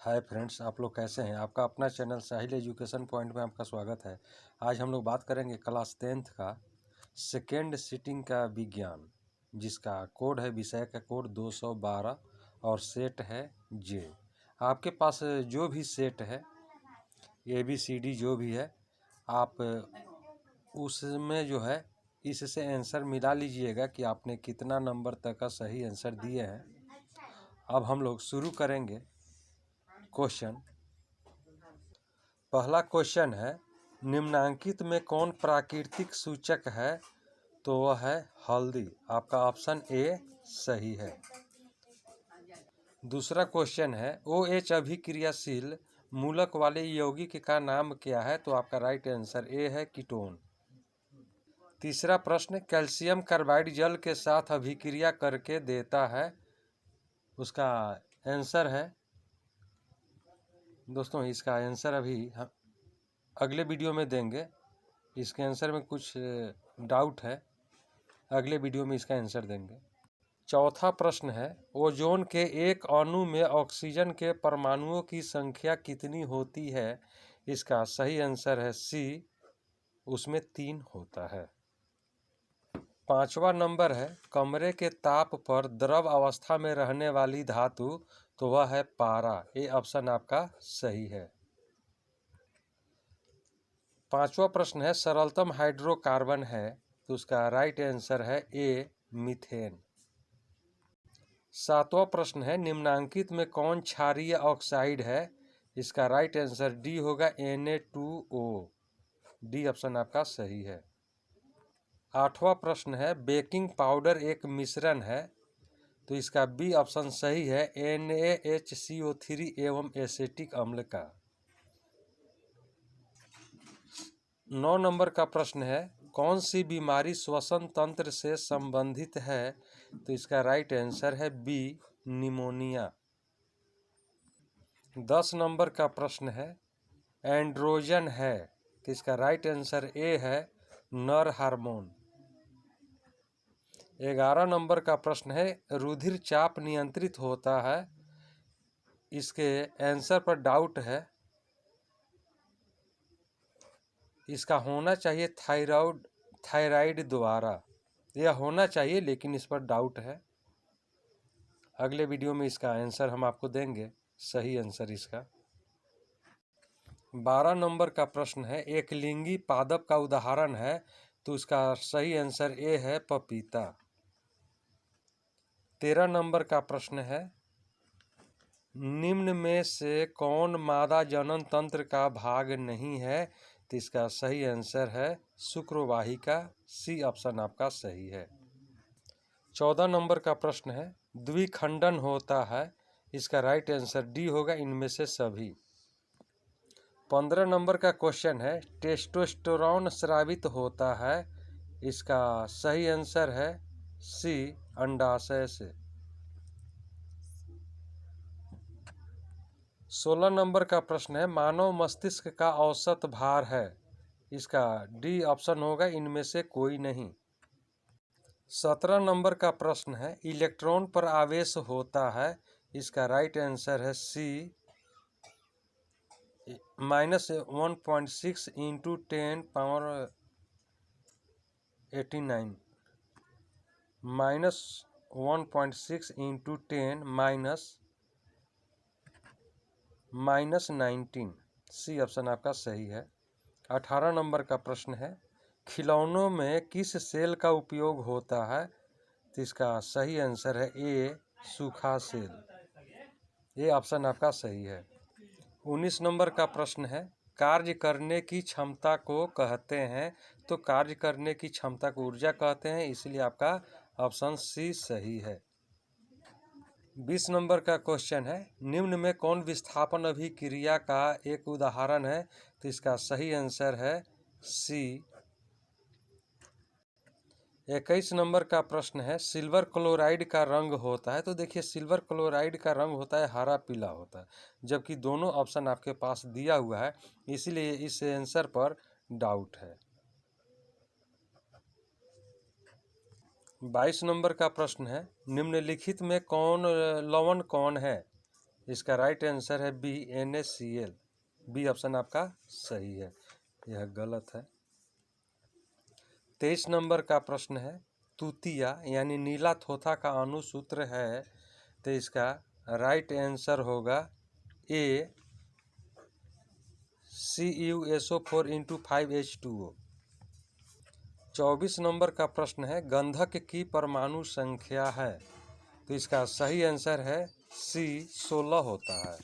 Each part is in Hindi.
हाय फ्रेंड्स, आप लोग कैसे हैं। आपका अपना चैनल साहिल एजुकेशन पॉइंट में आपका स्वागत है। आज हम लोग बात करेंगे क्लास 10th का सेकेंड सिटिंग का विज्ञान, जिसका कोड है, विषय का कोड 212 और सेट है जे। आपके पास जो भी सेट है ABCD जो भी है, आप उसमें जो है इससे आंसर मिला लीजिएगा कि आपने कितना नंबर तक का सही आंसर दिए हैं। अब हम लोग शुरू करेंगे क्वेश्चन। पहला क्वेश्चन है, निम्नांकित में कौन प्राकृतिक सूचक है? तो वह है हल्दी। आपका ऑप्शन ए सही है। दूसरा क्वेश्चन है, OH अभिक्रियाशील मूलक वाले यौगिक का नाम क्या है? तो आपका राइट आंसर ए है कीटोन। तीसरा प्रश्न, कैल्शियम कार्बाइड जल के साथ अभिक्रिया करके देता है, उसका आंसर है, दोस्तों इसका आंसर अभी अगले वीडियो में देंगे। इसके आंसर में कुछ डाउट है, अगले वीडियो में इसका आंसर देंगे। चौथा प्रश्न है, ओजोन के एक अणु में ऑक्सीजन के परमाणुओं की संख्या कितनी होती है? इसका सही आंसर है सी, उसमें 3 होता है। पांचवा नंबर है, कमरे के ताप पर द्रव अवस्था में रहने वाली धातु, तो वह है पारा। ये ऑप्शन आपका सही है। पांचवा प्रश्न है, सरलतम हाइड्रोकार्बन है? तो उसका राइट आंसर है ए मीथेन। सातवां प्रश्न है, निम्नांकित में कौन क्षारीय ऑक्साइड है? इसका राइट आंसर डी होगा Na2O। डी ऑप्शन आपका सही है। आठवां प्रश्न है, बेकिंग पाउडर एक मिश्रण है? तो इसका बी ऑप्शन सही है, NaHCO3 एवं एसिटिक अम्ल का। 9 नंबर का प्रश्न है, कौन सी बीमारी श्वसन तंत्र से संबंधित है? तो इसका राइट आंसर है बी निमोनिया। 10 नंबर का प्रश्न है, एंड्रोजन है? तो इसका राइट आंसर ए है नर हार्मोन। 11 नंबर का प्रश्न है, रुधिर चाप नियंत्रित होता है? इसके आंसर पर डाउट है, इसका होना चाहिए थायराइड द्वारा। यह होना चाहिए लेकिन इस पर डाउट है। अगले वीडियो में इसका आंसर हम आपको देंगे, सही आंसर इसका। 12 नंबर का प्रश्न है, एक लिंगी पादप का उदाहरण है? तो उसका सही आंसर ए है पपीता। 13 नंबर का प्रश्न है, निम्न में से कौन मादा जनन तंत्र का भाग नहीं है? तो इसका सही आंसर है शुक्रवाहिका। सी ऑप्शन आपका सही है। 14 नंबर का प्रश्न है, द्विखंडन होता है? इसका राइट आंसर डी होगा इनमें से सभी। 15 नंबर का क्वेश्चन है, टेस्टोस्टेरोन स्रावित होता है? इसका सही आंसर है सी अंडाशय से। 16 नंबर का प्रश्न है, मानव मस्तिष्क का औसत भार है? इसका डी ऑप्शन होगा इनमें से कोई नहीं। 17 नंबर का प्रश्न है, इलेक्ट्रॉन पर आवेश होता है? इसका राइट आंसर है सी -1.6 इंटू 10⁻89 -1.6 इंटू 10⁻19। सी ऑप्शन आपका सही है। 18 नंबर का प्रश्न है, खिलौनों में किस सेल का उपयोग होता है? तो इसका सही आंसर है ए सूखा सेल। ये ऑप्शन आपका सही है। 19 नंबर का प्रश्न है, कार्य करने की क्षमता को कहते हैं? तो कार्य करने की क्षमता को ऊर्जा कहते हैं, इसलिए आपका ऑप्शन सी सही है। 20 नंबर का क्वेश्चन है, निम्न में कौन विस्थापन अभिक्रिया का एक उदाहरण है? तो इसका सही आंसर है सी। 21 नंबर का प्रश्न है, सिल्वर क्लोराइड का रंग होता है? तो देखिए, सिल्वर क्लोराइड का रंग होता है हरा पीला होता है, जबकि दोनों ऑप्शन आपके पास दिया हुआ है, इसीलिए इस आंसर पर डाउट है। 22 नंबर का प्रश्न है, निम्नलिखित में लवण कौन है? इसका राइट आंसर है बी, NaCl। बी ऑप्शन आपका सही है, यह गलत है। 23 नंबर का प्रश्न है, तूतिया यानी नीला थोथा का अणुसूत्र है, तो इसका राइट आंसर होगा ए, CuSO4 × 5H2O। 24 नंबर का प्रश्न है, गंधक की परमाणु संख्या है, तो इसका सही आंसर है सी, 16 होता है।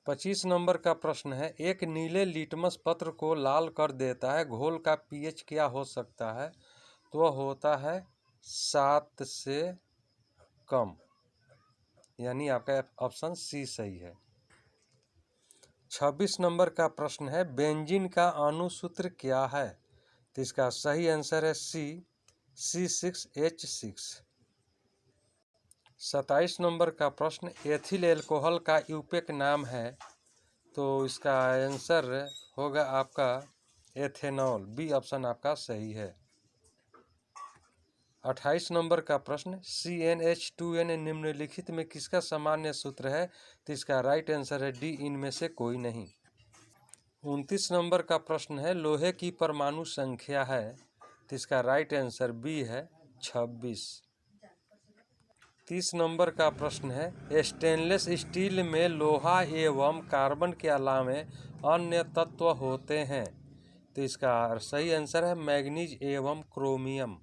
25 नंबर का प्रश्न है, एक नीले लिटमस पत्र को लाल कर देता है, घोल का pH क्या हो सकता है, तो वह होता है 7 से कम, यानी आपका ऑप्शन सी सही है। 26 नंबर का प्रश्न है, बेंजीन का अणुसूत्र क्या है, तो इसका सही आंसर है सी, C6H6। 27 नंबर का प्रश्न, एथिल एल्कोहल का यूपेक नाम है, तो इसका आंसर होगा आपका एथेनॉल। बी ऑप्शन आपका सही है। 28 नंबर का प्रश्न, CnH2n निम्नलिखित में किसका सामान्य सूत्र है, तो इसका राइट आंसर है डी, इनमें से कोई नहीं। 29 नंबर का प्रश्न है, लोहे की परमाणु संख्या है, तो इसका राइट आंसर बी है, 26। 30 नंबर का प्रश्न है, स्टेनलेस स्टील में लोहा एवं कार्बन के अलावे अन्य तत्व होते हैं, तो इसका सही आंसर है मैग्नीज एवं chromium.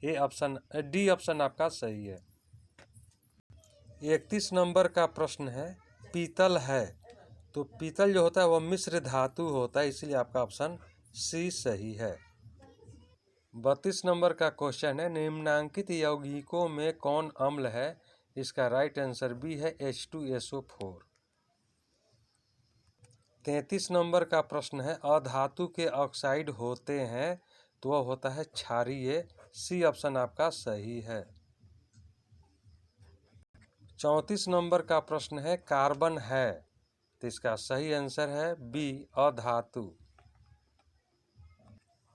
A option, D option आपका सही है। 31 नंबर का प्रश्न है, पीतल है, तो पीतल जो होता है वह मिश्र धातु होता है, इसलिए आपका ऑप्शन सी सही है। 32 नंबर का क्वेश्चन है, निम्नांकित यौगिकों में कौन अम्ल है, इसका राइट आंसर बी है, H2SO4। 33 नंबर का प्रश्न है, अधातु के ऑक्साइड होते हैं, तो वह होता है क्षारीय। सी ऑप्शन आपका सही है। 34 नंबर का प्रश्न है, कार्बन है, तो इसका सही आंसर है बी, अधातु।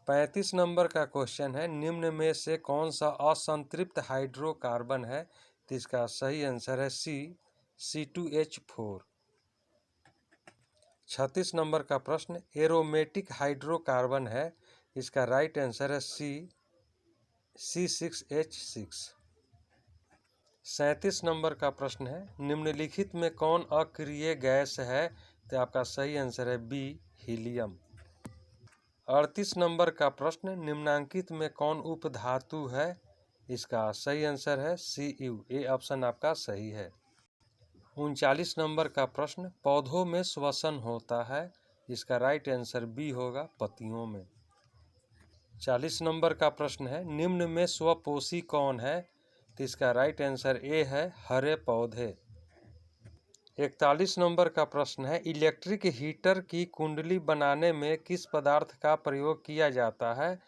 35 नंबर का क्वेश्चन है, निम्न में से कौन सा असंतृप्त हाइड्रोकार्बन है, तो इसका सही आंसर है सी, C2H4। 36 नंबर का प्रश्न, एरोमेटिक हाइड्रोकार्बन है, इसका राइट आंसर है सी, C6H6। 37 नंबर का प्रश्न है, निम्नलिखित में कौन अक्रिय गैस है, तो आपका सही आंसर है बी, हीलियम। 38 नंबर का प्रश्न, निम्नांकित में कौन उपधातु है, इसका सही आंसर है Cu। ए ऑप्शन आपका सही है। 39 नंबर का प्रश्न, पौधों में श्वसन होता है, इसका राइट आंसर बी होगा, पत्तियों में। 40 नंबर का प्रश्न है, निम्न में स्वपोषी कौन है, तो इसका राइट आंसर ए है, हरे पौधे। 41 नंबर का प्रश्न है, इलेक्ट्रिक हीटर की कुंडली बनाने में किस पदार्थ का प्रयोग किया जाता है,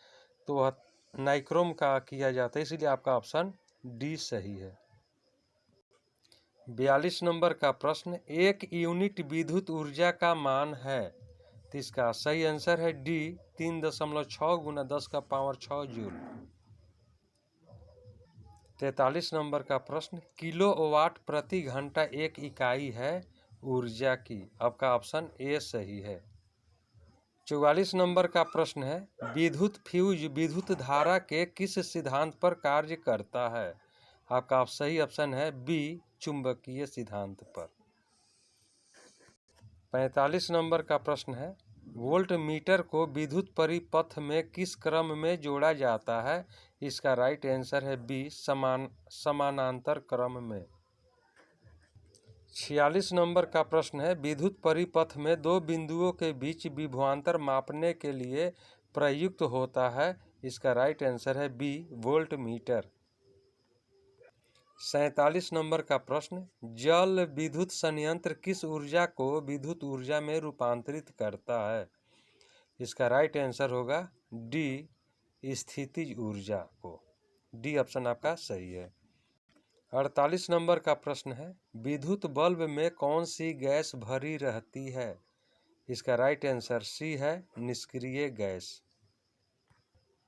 तो वह नाइक्रोम का किया जाता है, इसलिए आपका ऑप्शन डी सही है। 42 नंबर का प्रश्न, एक यूनिट विद्युत ऊर्जा का मान है, तो इसका सही आंसर है डी, 3.6 × 10⁻6 जूल। 43 नंबर का प्रश्न, किलोवाट प्रति घंटा एक इकाई है ऊर्जा की, आपका ऑप्शन ए सही है। 44 नंबर का प्रश्न है, विद्युत फ्यूज विद्युत धारा के किस सिद्धांत पर कार्य करता है, आपका सही ऑप्शन है बी, चुंबकीय सिद्धांत पर। 45 नंबर का प्रश्न है, वोल्ट मीटर को विद्युत परिपथ में किस क्रम में जोड़ा जाता है, इसका राइट आंसर है बी, समानांतर क्रम में। 46 नंबर का प्रश्न है, विद्युत परिपथ में दो बिंदुओं के बीच विभवांतर मापने के लिए प्रयुक्त होता है, इसका राइट आंसर है बी, वोल्ट मीटर। 47 नंबर का प्रश्न, जल विद्युत संयंत्र किस ऊर्जा को विद्युत ऊर्जा में रूपांतरित करता है, इसका राइट आंसर होगा डी, स्थितिज ऊर्जा को। डी ऑप्शन आपका सही है। 48 नंबर का प्रश्न है, विद्युत बल्ब में कौन सी गैस भरी रहती है, इसका राइट आंसर सी है, निष्क्रिय गैस।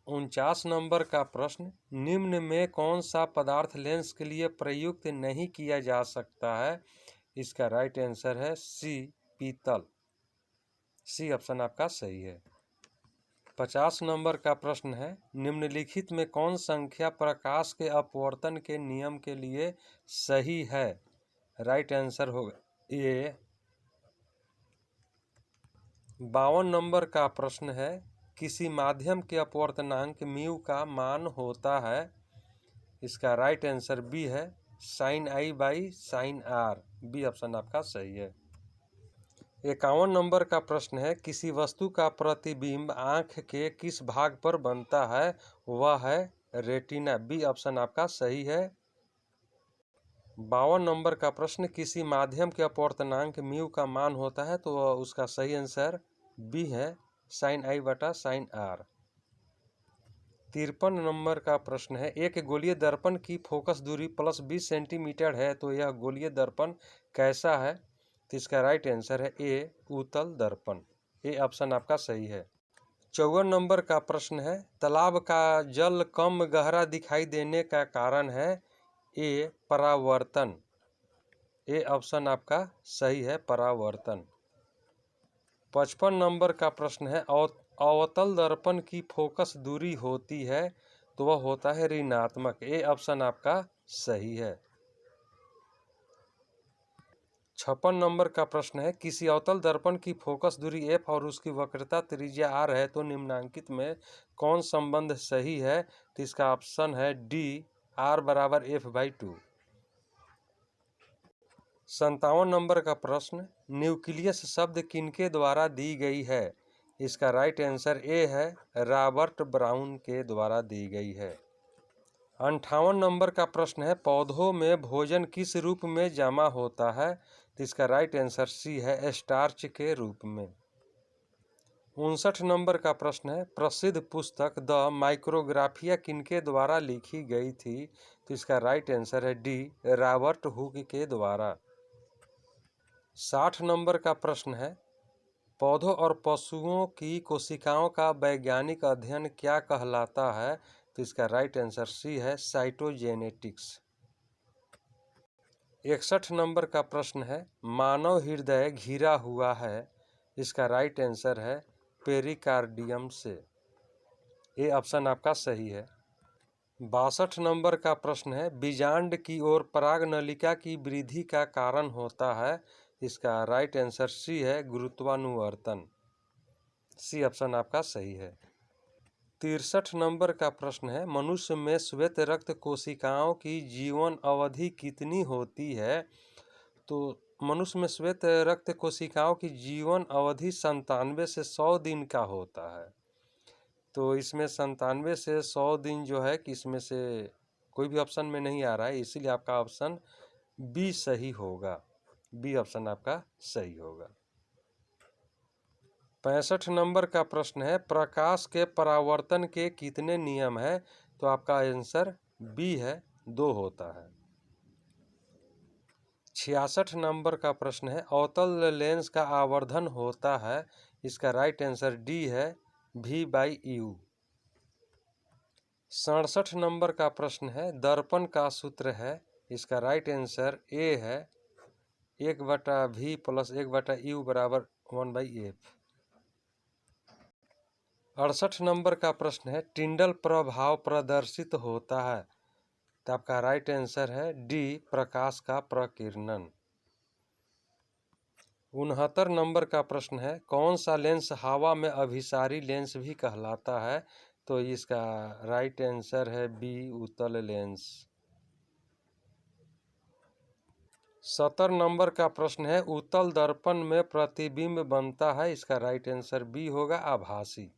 49 नंबर का प्रश्न, निम्न में कौन सा पदार्थ लेंस के लिए प्रयुक्त नहीं किया जा सकता है, इसका राइट आंसर है सी, पीतल। सी ऑप्शन आपका सही है। 50 नंबर का प्रश्न है, निम्नलिखित में कौन संख्या प्रकाश के अपवर्तन के नियम के लिए सही है? राइट आंसर होगा ये। 52 नंबर का प्रश्न है, किसी माध्यम के अपवर्तनांक म्यू का मान होता है? इसका राइट आंसर बी है, sine i by sine r. B option आपका सही है। 51 नंबर का प्रश्न है, किसी वस्तु का प्रतिबिंब आँख के किस भाग पर बनता है? वह है रेटिना। बी ऑप्शन आपका सही है। 52 नंबर का प्रश्न, किसी माध्यम के अपवर्तनांक म्यू का मान होता है? तो उसका सही आंसर बी है, साइन आई बटा साइन आर। 53 नंबर का प्रश्न है, एक गोलीय दर्पण की फोकस दूरी प्लस 20 सेंटीमीटर है, तो यह गोलीय दर्पण कैसा है? तो इसका राइट आंसर है ए, उत्तल दर्पण। ए ऑप्शन आपका सही है। 54 नंबर का प्रश्न है, तालाब का जल कम गहरा दिखाई देने का कारण है? ए, परावर्तन। ए ऑप्शन आपका सही है, परावर्तन। 55 नंबर का प्रश्न है, अवतल दर्पण की फोकस दूरी होती है? तो वह होता है ऋणात्मक। ए ऑप्शन आपका सही है। 56 नंबर का प्रश्न है, किसी अवतल दर्पण की फोकस दूरी f और उसकी वक्रता त्रिज्या r है, तो निम्नांकित में कौन संबंध सही है? तो इसका ऑप्शन है डी, r बराबर f/2। 57 नंबर का प्रश्न, न्यूक्लियस शब्द किनके द्वारा दी गई है? इसका राइट आंसर ए है, रॉबर्ट ब्राउन के द्वारा दी गई है। 58 नंबर का प्रश्न है, पौधों में भोजन किस रूप में जमा होता है? तो इसका राइट आंसर सी है, स्टार्च के रूप में। 59 नंबर का प्रश्न है, प्रसिद्ध पुस्तक द माइक्रोग्राफिया किनके द्वारा लिखी गई थी? तो इसका राइट आंसर है डी, रॉबर्ट हुक के द्वारा। 60 नंबर का प्रश्न है, पौधों और पशुओं की कोशिकाओं का वैज्ञानिक अध्ययन क्या कहलाता है? तो इसका राइट आंसर सी है, साइटोजेनेटिक्स। 61 नंबर का प्रश्न है, मानव हृदय घिरा हुआ है? इसका राइट आंसर है पेरिकार्डियम से। ये ऑप्शन आपका सही है। 62 नंबर का प्रश्न है, बीजांड की ओर पराग नलिका की वृद्धि का कारण होता है? इसका राइट आंसर सी है, गुरुत्वानुवर्तन। सी ऑप्शन आपका सही है। 63 नंबर का प्रश्न है, मनुष्य में श्वेत रक्त कोशिकाओं की जीवन अवधि कितनी होती है? तो मनुष्य में श्वेत रक्त कोशिकाओं की जीवन अवधि 97 से 100 दिन का होता है। तो इसमें 97 से 100 दिन जो है कि इसमें से कोई भी ऑप्शन में नहीं आ रहा है, इसीलिए आपका ऑप्शन बी सही होगा। बी ऑप्शन आपका सही होगा। 65 नंबर का प्रश्न है, प्रकाश के परावर्तन के कितने नियम है? तो आपका आंसर बी है, 2 होता है। 66 नंबर का प्रश्न है, अवतल लेंस का आवर्धन होता है? इसका राइट आंसर डी है, v/u। 67 नंबर का प्रश्न है, दर्पण का सूत्र है? इसका राइट आंसर ए है, 1/v + 1/u बराबर 1/f। 68 नंबर का प्रश्न है, टिंडल प्रभाव प्रदर्शित होता है? तो आपका राइट आंसर है डी, प्रकाश का प्रकीर्णन। 69 नंबर का प्रश्न है, कौन सा लेंस हवा में अभिसारी लेंस भी कहलाता है? तो इसका राइट आंसर है बी, उत्तल लेंस। 70 नंबर का प्रश्न है, उत्तल दर्पण में प्रतिबिंब बनता है? इसका राइट आंसर बी होगा, आभासी।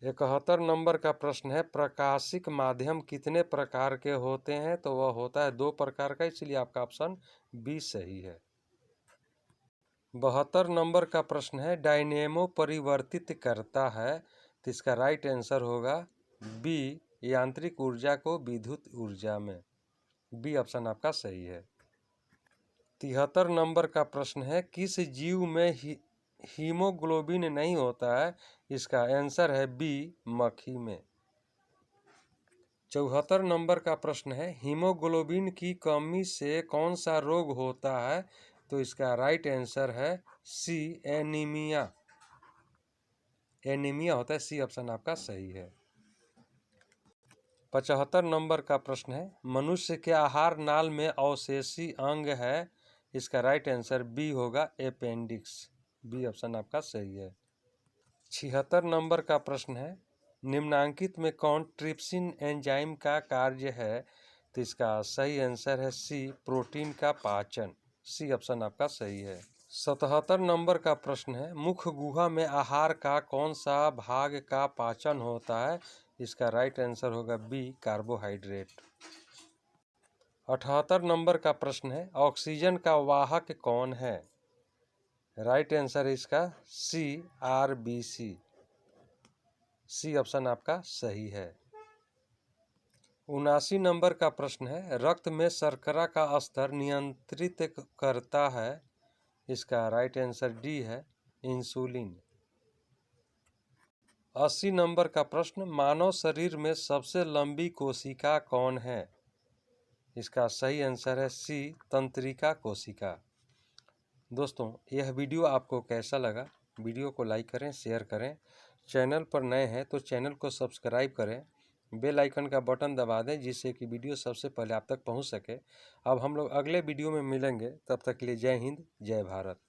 71 नंबर का प्रश्न है, प्रकाशिक माध्यम कितने प्रकार के होते हैं? तो वह होता है 2 प्रकार का, इसलिए आपका ऑप्शन बी सही है। 72 नंबर का प्रश्न है, डायनेमो परिवर्तित करता है? तो इसका राइट आंसर होगा बी, यांत्रिक ऊर्जा को विद्युत ऊर्जा में। बी ऑप्शन आपका सही है। 73 नंबर का प्रश्न है, किस जीव में हीमोग्लोबिन नहीं होता है? इसका आंसर है बी, मक्खी में। 74 नंबर का प्रश्न है, हीमोग्लोबिन की कमी से कौन सा रोग होता है? तो इसका राइट आंसर है सी, एनीमिया। एनीमिया होता है, सी ऑप्शन आपका सही है। 75 नंबर का प्रश्न है, मनुष्य के आहार नाल में अवशेषी अंग है? इसका राइट आंसर बी होगा, अपेंडिक्स। बी ऑप्शन आपका सही है। 76 नंबर का प्रश्न है, निम्नांकित में कौन ट्रिप्सिन एंजाइम का कार्य है? तो इसका सही आंसर है सी, प्रोटीन का पाचन। सी ऑप्शन आपका सही है। 77 नंबर का प्रश्न है, मुख गुहा में आहार का कौन सा भाग का पाचन होता है? इसका राइट आंसर होगा बी, कार्बोहाइड्रेट। 78 नंबर का प्रश्न है, ऑक्सीजन का वाहक कौन है? राइट आंसर है इसका सी, आरबीसी। सी ऑप्शन आपका सही है। 79 नंबर का प्रश्न है, रक्त में शर्करा का स्तर नियंत्रित करता है? इसका राइट आंसर डी है, इंसुलिन। 80 नंबर का प्रश्न, मानव शरीर में सबसे लंबी कोशिका कौन है? इसका सही आंसर है सी, तंत्रिका कोशिका। दोस्तों, यह वीडियो आपको कैसा लगा? वीडियो को लाइक करें, शेयर करें। चैनल पर नए हैं तो चैनल को सब्सक्राइब करें, बेल आइकन का बटन दबा दें जिससे कि वीडियो सबसे पहले आप तक पहुंच सके। अब हम लोग अगले वीडियो में मिलेंगे, तब तक के लिए जय हिंद, जय भारत।